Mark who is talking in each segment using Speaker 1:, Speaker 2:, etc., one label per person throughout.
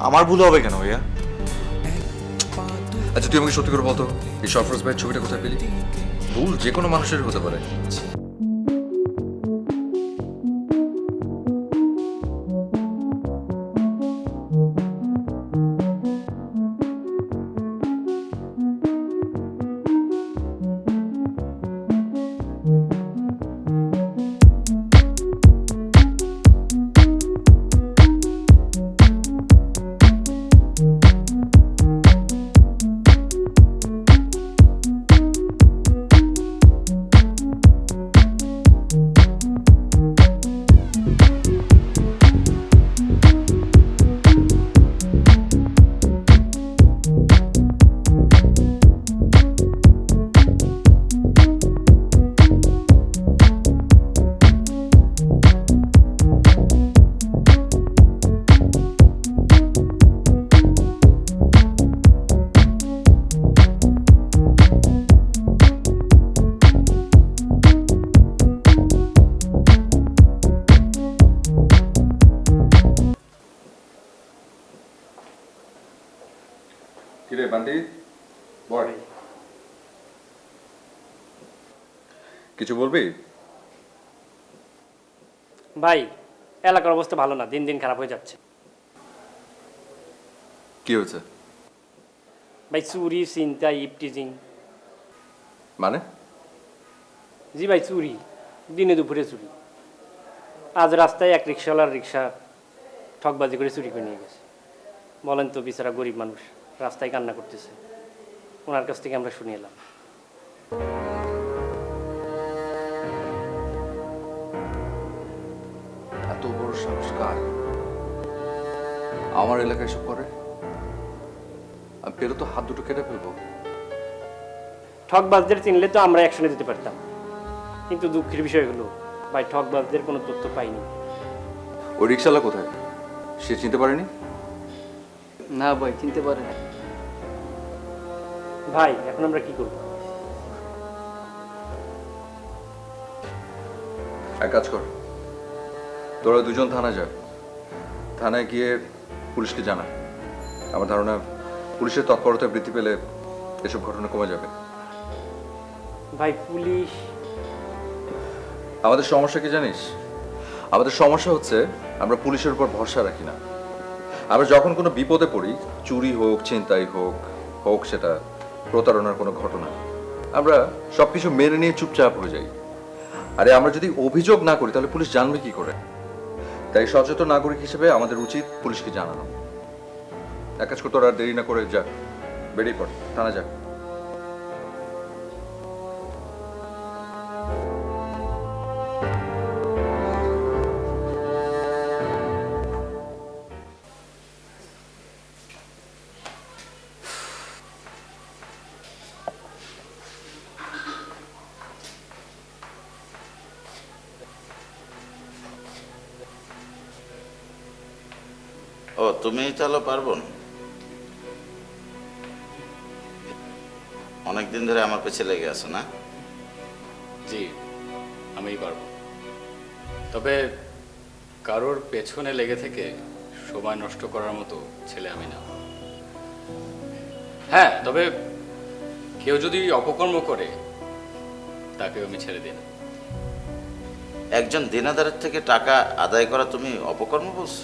Speaker 1: আমার ভুল হবে কেন ভাইয়া?
Speaker 2: আচ্ছা তুই আমাকে সত্যি করে বলতো, এই সরফরাজ ভাইয়ের ছবিটা কোথায় পেলি? ভুল যে কোনো মানুষের হতে পারে। কিরে বান্টি, বল। কিছু বলবি?
Speaker 3: ভাই, এলাকার অবস্থা ভালো না, দিন দিন খারাপ হয়ে যাচ্ছে।
Speaker 2: কি হয়েছে?
Speaker 3: ভাই চুরি, চিন্তাই, ইপটিজিং।
Speaker 2: মানে?
Speaker 3: জি ভাই, চুরি, দিনে দুপুরে চুরি। আজ রাস্তায় এক রিক্সাওয়ালার রিক্সা ঠকবাজি করে চুরি করে নিয়ে গেছে। বলেন তো, বেচারা গরিব মানুষ রাস্তায় কান্না করতেছে। ওনার কাছ থেকে আমরা শুনে এলাম।
Speaker 2: এত বড় সাহস কার? আমার এলাকায় এসব করে? আমি পেলে তো হাত দুটো কেটে ফেলবো।
Speaker 3: ঠকবাজদের চিনলে তো আমরা অ্যাকশনে দিতে পারতাম, কিন্তু দুঃখের বিষয় হলো ভাই, ঠকবাজদের কোনো তথ্য পাইনি।
Speaker 2: ওই রিক্সাওয়ালা কোথায়? সে চিনতে পারেনি?
Speaker 4: না ভাই, চিনতে পারে না।
Speaker 3: ভাই, এখন আমরা কি করব?
Speaker 2: এক কাজ কর, তোরা দুজন থানায় যা। থানায় গিয়ে পুলিশকে জানা। আমার ধারণা পুলিশের তৎপরতা বৃদ্ধি পেলে এসব ঘটনা কমে যাবে।
Speaker 3: ভাই পুলিশ?
Speaker 2: আমাদের সমস্যা কি জানিস? আমাদের সমস্যা হচ্ছে আমরা পুলিশের উপর ভরসা রাখি না। আমরা যখন কোনো বিপদে পড়ি, চুরি হোক, ছিনতাই হোক, হোক সেটা প্রতারণার কোনো ঘটনা, আমরা সবকিছু মেনে নিয়ে চুপচাপ হয়ে যাই। আরে আমরা যদি অভিযোগ না করি তাহলে পুলিশ জানবে কি করে? তাই সচেতন নাগরিক হিসেবে আমাদের উচিত পুলিশকে জানানো। এক কাজ কর, তোর আর দেরি না করে যা, বেরিয়ে পড়, থানা যা।
Speaker 5: ও, তুমিই তাহলে পার্বণ? অনেকদিন ধরে আমার পেছে লেগে আছো না?
Speaker 6: জি, আমিই পারবো। তবে কারোর পেছনে লেগে থেকে সময় নষ্ট করার মতো ছেলে আমি না। হ্যাঁ, তবে কেউ যদি অপকর্ম করে তাকে আমি ছেড়ে দিই না।
Speaker 5: একজন দেনাদারের থেকে টাকা আদায় করা তুমি অপকর্ম বলছো?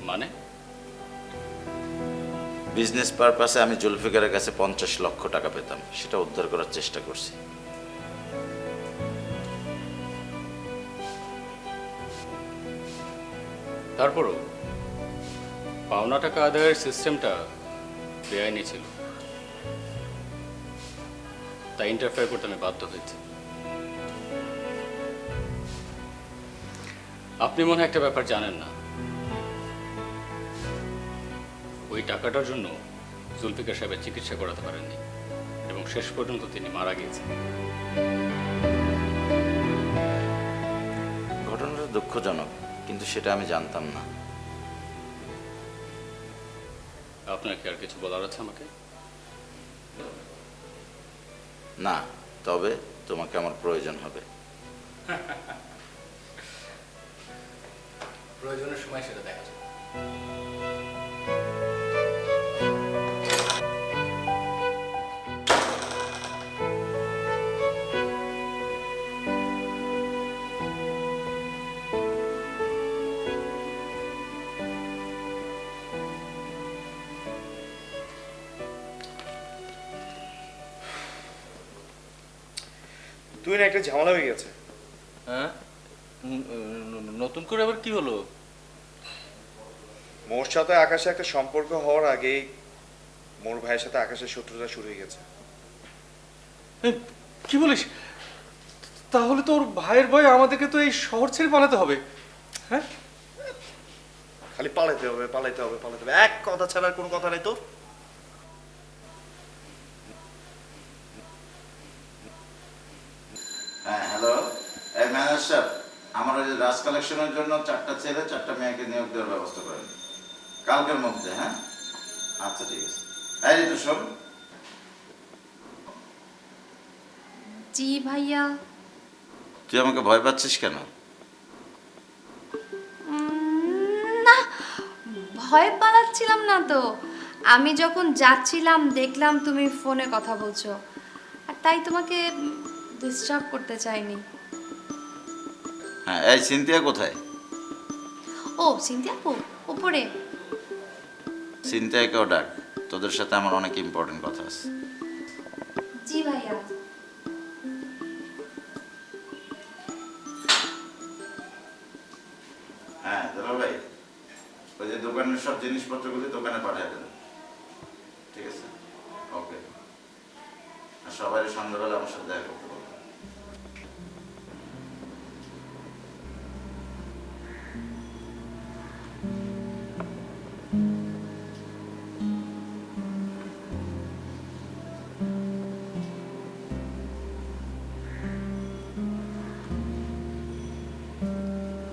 Speaker 6: মানে?
Speaker 5: বিজনেস পারপাসে আমি জুলফিকারের কাছে 50 লক্ষ টাকা পেতাম, সেটা উদ্ধার করার চেষ্টা করছি।
Speaker 6: তারপরও পাওনা টাকা আদায়ের সিস্টেমটা বেআইনি ছিল, তাই ইন্টারফেয়ার করতে আমি বাধ্য হয়েছি। আপনি মনে হয় একটা ব্যাপার জানেন না, ওই টাকাটার জন্য জুলফিকার সাহেবের চিকিৎসা করাতে পারেননি এবং শেষ পর্যন্ত তিনি মারা গিয়েছেন।
Speaker 5: ঘটনাটা দুঃখজনক, কিন্তু সেটা আমি জানতাম না।
Speaker 6: আপনার কি আর কিছু বলার আছে আমাকে?
Speaker 5: না, তবে তোমাকে আমার প্রয়োজন হবে।
Speaker 6: প্রয়োজনের সময় সেটা দেখা যাবে।
Speaker 1: তুই না একটা ঝামেলা হয়ে গেছে।
Speaker 6: হ্যাঁ, নতুন করে আবার কি হলো?
Speaker 1: মোর সাথে আকাশে একটা সম্পর্ক হওয়ার আগেই মোর ভাইয়ের সাথে আকাশের শত্রুতা শুরু হয়ে গেছে।
Speaker 7: কি বলিস? তাহলে তোর ভাইয়ের ভয়ে আমাদেরকে তো এই শহর ছেড়ে পালাতে হবে। হ্যাঁ,
Speaker 1: খালি পালাইতে হবে পালাইতে হবে পালাইতে হবে, এক কথা ছাড়া আর কোনো কথা নাই তো।
Speaker 5: হ্যাঁ হ্যালো, এই ম্যানেজার সাহেব, আমার ওই রাজ কালেকশনের জন্য 4টা ছেলে 4টা মেয়েকে নিয়োগ দেওয়ার ব্যবস্থা করেন কালকের মধ্যে। হ্যাঁ আচ্ছা ঠিক আছে। এই ঋতু শোন,
Speaker 8: জি ভাইয়া।
Speaker 5: তুই আমাকে ভয় পাচ্ছিস কেন?
Speaker 8: না, ভয় পালাচ্ছিলাম না তো। আমি যখন যাচ্ছিলাম দেখলাম তুমি ফোনে কথা বলছো, আর তাই তোমাকে ডিস্টার্ব করতে চাইনি।
Speaker 5: হ্যাঁ, এই সিনথিয়া কোথায়?
Speaker 8: ও সিনথিয়া আপু উপরে।
Speaker 5: সিনথিয়াকেও ডাক, তোদের সাথে আমার অনেক ইম্পর্টেন্ট কথা আছে।
Speaker 8: জি ভাইয়া।
Speaker 5: হ্যাঁ দাদা ভাই, ওই যে দোকানের সব জিনিসপত্রগুলি দোকানে পাঠিয়ে দেন, ঠিক আছে? ওকে। আর সবাই সন্ধ্যাবেলা আমার সাথে দেখা করতে বলবেন।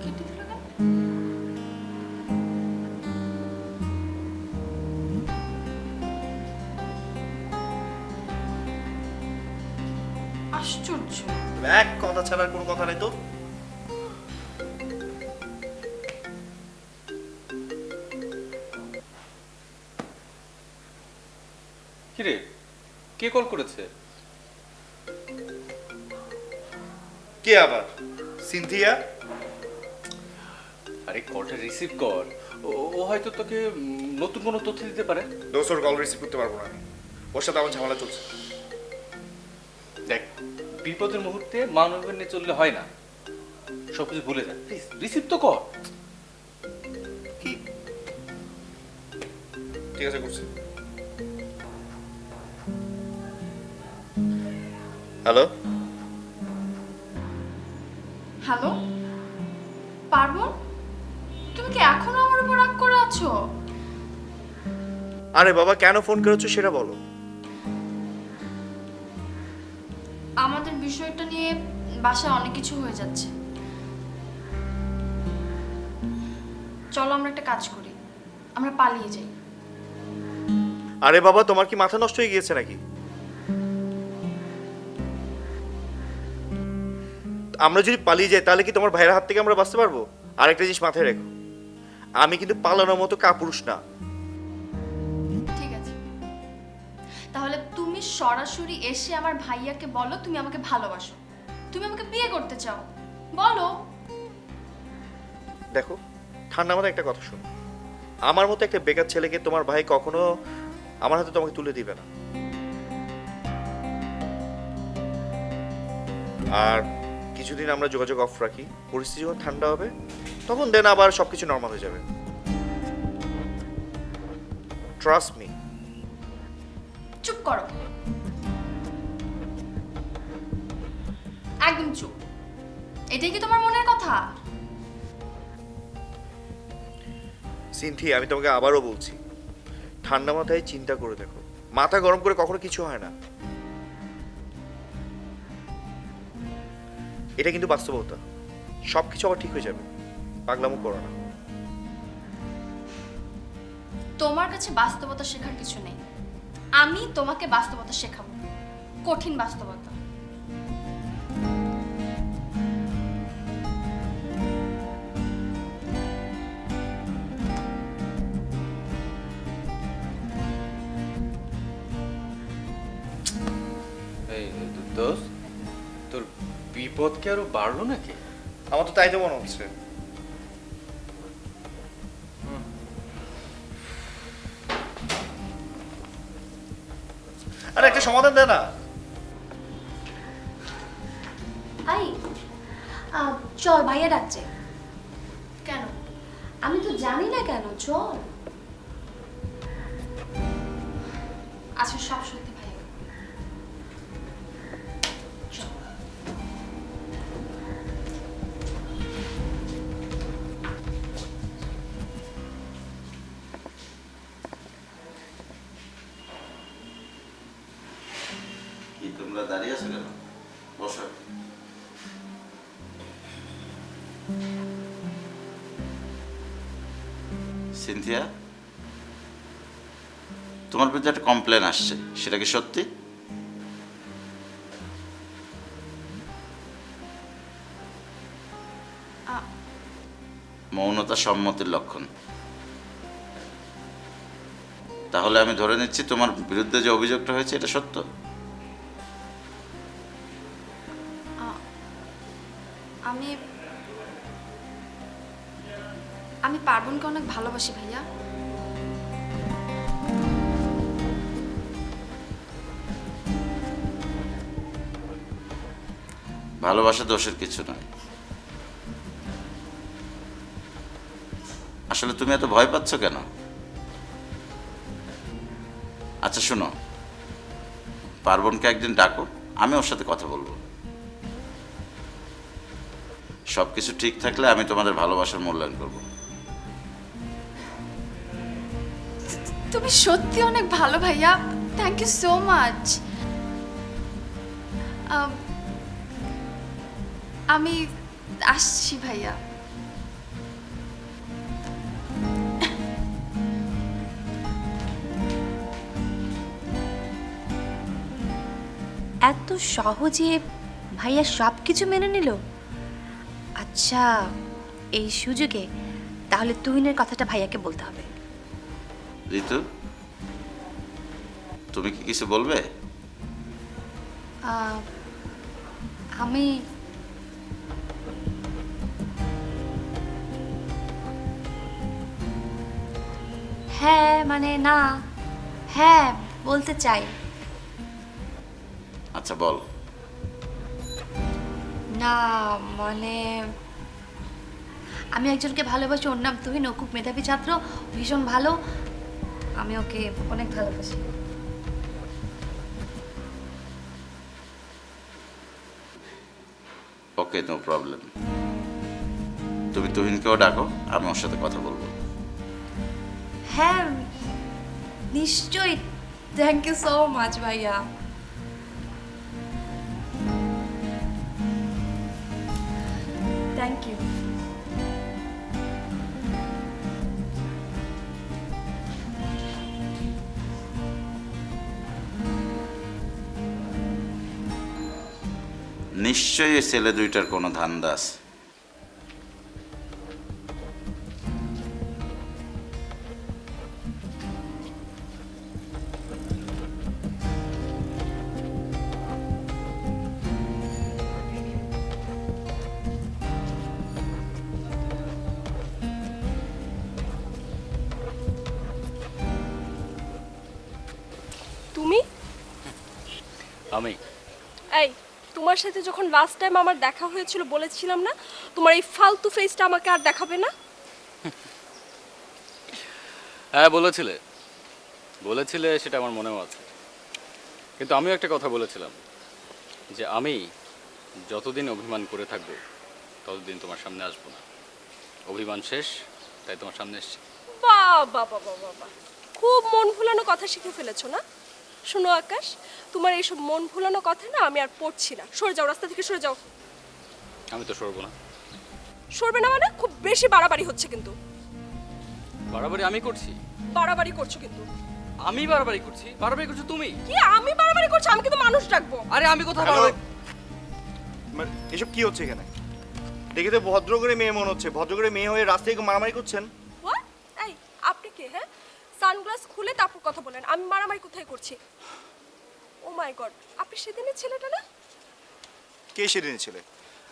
Speaker 8: কেটে দিল কেন? আশ্চর্য।
Speaker 1: এক কথা ছাড়া আর কোনো কথা নাই তো।
Speaker 7: কিরে, কে কল করেছে?
Speaker 1: কে আবার? সিনথিয়া?
Speaker 7: আরে কলটা রিসিভ কর। ও হয়তো তোকে নতুন কোনো তথ্য দিতে পারে।
Speaker 1: দোস্তর কল রিসিভ করতে পারবো না আমি, ওর সাথে আমার ঝামেলা চলছে।
Speaker 7: দেখ, বিপদের মুহূর্তে মানবের নিয়ে চললে হয় না, সবকিছু ভুলে যা। প্লিজ রিসিভ তো কর।
Speaker 1: কি? ঠিক আছে করছি। হ্যালো,
Speaker 8: হ্যালো পার্বণ, তুমি কি এখনো আমার উপর রাগ করে আছো?
Speaker 1: আরে বাবা কেন ফোন করেছো সেটা বলো।
Speaker 8: আমাদের বিষয়টা নিয়ে বাসায় অনেক কিছু হয়ে যাচ্ছে। চলো আমরা একটা কাজ করি, আমরা পালিয়ে যাই।
Speaker 1: আরে বাবা তোমার কি মাথা নষ্ট হয়ে গিয়েছে নাকি? আমরা যদি পালিয়ে যাই তাহলে কি তোমার ভাইয়ের হাত থেকে আমরা বাঁচতে পারবো? আরেকটা জিনিস মাথায় রেখো, আমি কিন্তু পালানোর মতো কাপুরুষ না।
Speaker 8: ঠিক আছে, তাহলে তুমি সরাসরি এসে আমার ভাইয়াকে বলো তুমি আমাকে ভালোবাসো, তুমি আমাকে বিয়ে করতে চাও, বলো।
Speaker 1: দেখো ঠান্ডা মাথায় একটা কথা শোনো, আমার মতো একটা বেকার ছেলেকে তোমার ভাই কখনো আমার হাতে তোমাকে তুলে দিবে না। আর কিছুদিন আমরা যোগাযোগ অফ রাখি, পরিস্থিতি যখন ঠান্ডা হবে তখন দেন আবার সবকিছু নর্মাল হয়ে যাবে। Trust me.
Speaker 8: চুপ করো, একদম চুপ। এটাই কি তোমার মনের কথা?
Speaker 1: সিনথি, আমি তোমাকে আবারও বলছি, ঠান্ডা মাথায় চিন্তা করে দেখো, মাথা গরম করে কখনো কিছু হয় না। এটা কিন্তু বাস্তবতা, সবকিছু আবার ঠিক হয়ে যাবে, পাগলামো করো না।
Speaker 8: তোমার কাছে বাস্তবতা শেখার কিছু নেই, আমি তোমাকে বাস্তবতা শেখাবো, কঠিন বাস্তবতা।
Speaker 7: বিপদ কি আরো বাড়লো নাকি?
Speaker 1: আমার তো তাই তো মনে হচ্ছে। আরে একটা সমাধান দে না।
Speaker 8: আই চল, ভাইয়া ডাকছে। কেন? আমি তো জানি না কেন, চল। আচ্ছা সব সত্যি ভাইয়া। চল।
Speaker 5: কি তোমরা দাঁড়িয়ে আছো কেন? বসো। সিনথিয়া, তোমার বিরুদ্ধে একটা কমপ্লেন আসছে, সেটা কি সত্যি? মৌনতা সম্মতির লক্ষণ। তাহলে আমি ধরে নিচ্ছি তোমার বিরুদ্ধে যে অভিযোগটা হয়েছে এটা সত্য।
Speaker 8: আমি আমি পার্বণকে অনেক ভালোবাসি ভাইয়া।
Speaker 5: ভালোবাসা দোষের কিছু নয়। আসলে তুমি এত ভয় পাচ্ছ কেন? আচ্ছা শোনো, পার্বণকে একদিন ডাকো, আমি ওর সাথে কথা বলবো। সবকিছু ঠিক থাকলে আমি তোমাদের ভালোবাসার মূল্যায়ন করব।
Speaker 8: তুমি সত্যি অনেক ভালো ভাইয়া, থ্যাংক ইউ সো মাচ। আমি আসছি ভাইয়া।
Speaker 9: এত সহজে ভাইয়া সব কিছু মেনে নিল? আচ্ছা, এই সুযোগে তাহলে তুহিনের কথাটা ভাইয়াকে বলতে হবে।
Speaker 5: ঋতু, তুমি কি কিছু বলবে?
Speaker 8: আমি
Speaker 9: হ্যাঁ মানে না, হ্যাঁ বলতে চাই।
Speaker 5: আচ্ছা বল।
Speaker 9: না মানে আমি একজনকে ভালোবাসি, ওর নাম তুহিন, ও খুব মেধাবী ছাত্র, ভীষণ ভালো, আমি ওকে অনেক ভালোবাসি।
Speaker 5: ওকে, নো প্রবলেম। তুমি তুহিনকেও ডাকো, আমি ওর সাথে কথা বলবো।
Speaker 9: হ্যাঁ নিশ্চয়ই, থ্যাংক ইউ সো মাচ ভাইয়া। Thank you.
Speaker 5: নিশ্চয়ই এই ছেলে দুইটার কোনো ধান্দা আছে।
Speaker 10: তুমি?
Speaker 6: আমি
Speaker 10: এই, তোমার সাথে যখন লাস্ট টাইম আমার দেখা হয়েছিল বলেছিলাম না তোমার এই ফালতু ফেসটা আমাকে আর দেখাবে না?
Speaker 6: হ্যাঁ বলেছিলে, বলেছিলে, সেটা আমার মনেও আছে। কিন্তু আমিও একটা কথা বলেছিলাম যে আমি যতদিন অভিমান করে থাকবো ততদিন তোমার সামনে আসবো না। অভিমান শেষ, তাই তোমার সামনে এসছি।
Speaker 10: বাবা বাবা বাবা, খুব মন ভুলানো কথা শিখে ফেলেছো না? শোনো আকাশ, তোমার এইসব মন ভুলানো কথা না আমি আর পড়ছি না। সরে যাও, রাস্তা থেকে সরে যাও।
Speaker 6: আমি তো সরবো না।
Speaker 10: সরবে না মানে? খুব বেশি বাড়াবাড়ি হচ্ছে কিন্তু।
Speaker 6: বাড়াবাড়ি আমি করছি?
Speaker 10: বাড়াবাড়ি করছো কিন্তু।
Speaker 7: আমি বাড়াবাড়ি করছি? বাড়াবাড়ি করছো তুমি?
Speaker 10: কি আমি বাড়াবাড়ি করছি? আমি কিন্তু মানুষ ডাকবো।
Speaker 7: আরে আমি কোথায়
Speaker 1: হ্যালো,
Speaker 7: বাড়াবাড়ি?
Speaker 1: মানে এসব কি হচ্ছে এখানে? দেখে তো ভদ্র করে মেয়ে মনে হচ্ছে, ভদ্র করে মেয়ে হয়ে রাস্তায় মারামারি করছেন।
Speaker 10: হোয়াট? এই আপনি কে? হ্যাঁ, সানগ্লাস খুলে তারপর কথা বলেন। আমি মারামারি কোথায় করছি? ও মাই গড, আপনি সেদিনের ছেলেটা না?
Speaker 1: কে সেদিনের ছেলে?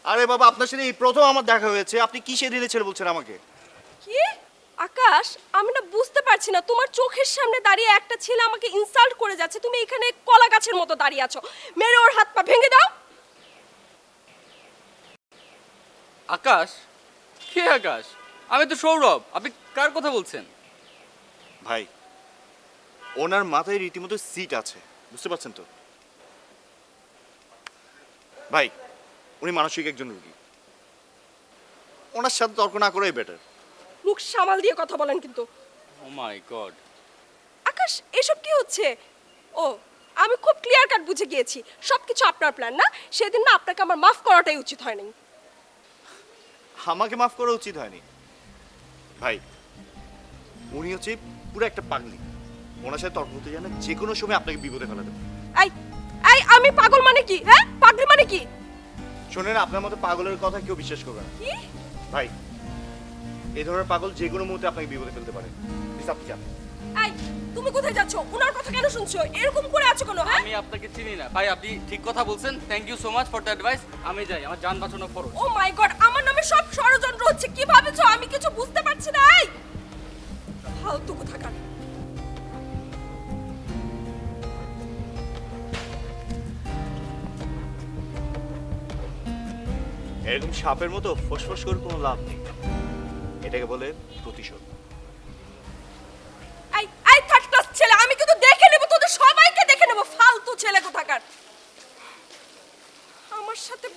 Speaker 1: আরে বাবা, আপনার সাথে এই প্রথম আমার দেখা হয়েছে, আপনি কিসে দিলে ছেলে বলছেন আমাকে?
Speaker 10: কি আকাশ, আমি না বুঝতে পারছি না, তোমার চোখের সামনে দাঁড়িয়ে একটা ছেলে আমাকে ইনসাল্ট করে যাচ্ছে, তুমি এখানে কলা গাছের মতো দাঁড়িয়ে আছো। মেরে ওর হাত পা ভেঙে দাও।
Speaker 6: আকাশ? কে আকাশ? আমি তো সৌরভ। আপনি কার কথা বলছেন?
Speaker 1: ভাই, ওনার মাথায় রীতিমতো সিট আছে, বুঝতে পারছেন তো? ভাই, উনি মানসিক একজন রোগী, ওনার সাথে তর্ক না করাই বেটার।
Speaker 10: মুখ সামাল দিয়ে কথা বলেন কিন্তু।
Speaker 6: ও মাই গড।
Speaker 10: আকাশ, এসব কি হচ্ছে? ও, আমি খুব ক্লিয়ার কাট বুঝে গিয়েছি, সবকিছু আপনার প্ল্যান না? সেদিন না আপনাকে আমার মাফ করাটাই উচিত হয়নি।
Speaker 1: আমাকে মাফ করা উচিত হয়নি? ভাই, উনি হচ্ছে পুরো একটা পাগলি, ওনার সাথে তর্ক করতে জানে, যে কোনো সময় আপনাকে বিপদে ফেলা দেবে।
Speaker 10: এই এই, আমি পাগল মানে কি? হ্যাঁ, পাগলি মানে কি?
Speaker 1: শোনেন, আপনার মতো পাগলের কথা কেউ বিশ্বাস করবে না।
Speaker 10: কি?
Speaker 1: ভাই, এই ধরনের পাগল যে কোনো মুহূর্তে আপনাকে বিপদে ফেলতে পারে। প্লিজ আপনি যান।
Speaker 10: এই, তুমি কোথায় যাচ্ছ? ওনার কথা কেন শুনছো? এরকম করে আছো কেন? হ্যাঁ,
Speaker 6: আমি আপনাকে চিনি না ভাই, আপনি ঠিক কথা বলছেন। Thank you so much for the advice. আমি যাই, আমার জান বাঁচানো ফরজ।
Speaker 10: ও মাই গড, আমার নামে সব ষড়যন্ত্র হচ্ছে। কি ভাবেছো? আমি কিছু বুঝতে পারছি না। এই ফালতু কোথাকার।
Speaker 1: এরকম সাপের মতো ফোসফোস করে কোনো লাভ নেই, এটাকে বলে প্রতিশোধ।
Speaker 10: এই এই, থার্ড ক্লাস ছেলে, আমি কিন্তু দেখে নেব, তোদের সবাইকে দেখে নেব। ফালতু ছেলে কোথাকার। আমার সাথে